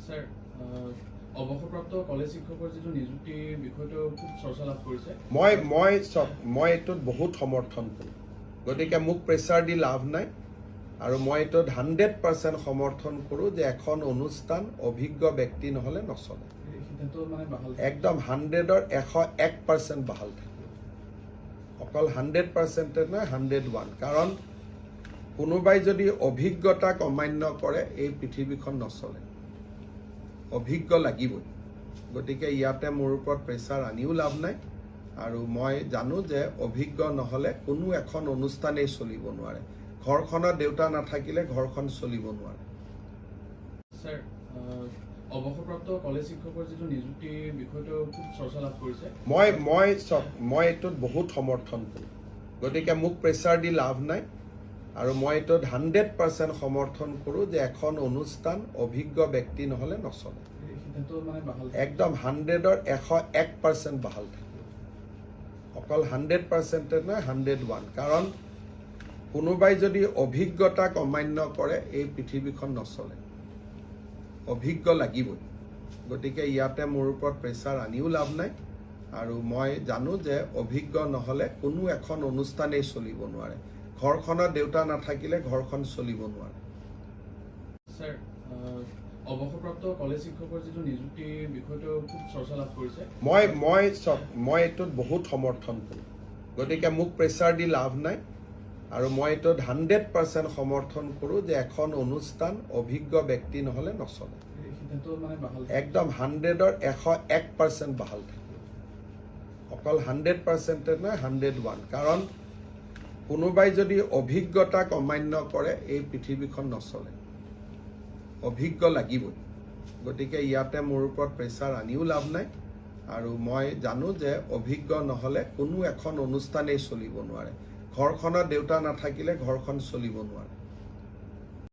Sir অৱসৰপ্ৰাপ্ত college শিক্ষকৰ যিটো নিযুক্তিৰ বিষয়টো খুব চৰ্চা লাভ কৰিছে। মই এইটোত বহুত সমৰ্থন কৰোঁ, গতিকে মোক প্ৰেছাৰ দি লাভ নাই আৰু মই এইটোত 100% সমৰ্থন কৰোঁ যে এখন অনুষ্ঠান অভিজ্ঞ ব্যক্তি নহ'লে নচলে। সিদ্ধান্ত মানে বাহাল একদম 100ৰ 101% বাহাল থাকিব, অকল 100% নহয় 101, কাৰণ কোনোবাই যদি অভিজ্ঞতাক অমান্য কৰে এই পৃথিৱীখন নচলে, অভিজ্ঞ লাগিবই। গতিকে ইয়াতে মোৰ ওপৰত প্ৰেছাৰ আনিও লাভ নাই আৰু মই জানো যে অভিজ্ঞ নহ'লে কোনো এখন অনুষ্ঠানেই চলিব নোৱাৰে। ঘৰখনত দেউতা নাথাকিলে ঘৰখন চলিব নোৱাৰে। স্যাৰ অৱসৰপ্ৰাপ্ত কলেজ শিক্ষকৰ যিটো নিযুক্তিৰ বিষয়টো খুব চৰ্চা লাভ কৰিছে। মই এইটোত বহুত সমৰ্থন কৰোঁ, গতিকে মোক প্ৰেছাৰ দি লাভ নাই আৰু মই এইটোত 100% সমৰ্থন কৰোঁ যে এখন অনুষ্ঠান অভিজ্ঞ ব্যক্তি নহ'লে নচলে। সিদ্ধান্ত মানে বাহাল একদম 100ৰ 101% বাহাল থাকিব, অকল 100% নহয় 101, কাৰণ কোনোবাই যদি অভিজ্ঞতাক অমান্য কৰে এই পৃথিৱীখন নচলে, অভিজ্ঞ লাগিবই। গতিকে ইয়াতে মোৰ ওপৰত প্ৰেছাৰ আনিও লাভ নাই আৰু মই জানো যে অভিজ্ঞ নহ'লে কোনো এখন অনুষ্ঠানেই চলিব নোৱাৰে। ঘৰখনত দেউতা নাথাকিলে ঘৰখন চলিব নোৱাৰে। স্যাৰ অৱসৰপ্ৰাপ্ত কলেজ শিক্ষকৰ যিটো নিযুক্তিৰ বিষয়টো খুব চৰ্চা লাভ কৰিছে। মই এইটোত বহুত সমৰ্থন কৰোঁ, গতিকে মোক প্ৰেছাৰ দি লাভ নাই আৰু মই এইটোত 100% সমৰ্থন কৰোঁ যে এখন অনুষ্ঠান অভিজ্ঞ ব্যক্তি নহ'লে নচলে। সিদ্ধান্ত মানে বাহাল একদম 100ৰ 101% বাহাল থাকিব, অকল 100% নহয় 101, কাৰণ কোনোবাই যদি অভিজ্ঞতাক অমান্য কৰে এই পৃথিৱীখন নচলে, অভিজ্ঞ লাগিবই। গতিকে ইয়াতে মোৰ ওপৰত প্ৰেছাৰ আনিও লাভ নাই আৰু মই জানো যে অভিজ্ঞ নহ'লে কোনো এখন অনুষ্ঠানেই চলিব নোৱাৰে। ঘৰখনত দেউতা নাথাকিলে ঘৰখন চলিব নোৱাৰে।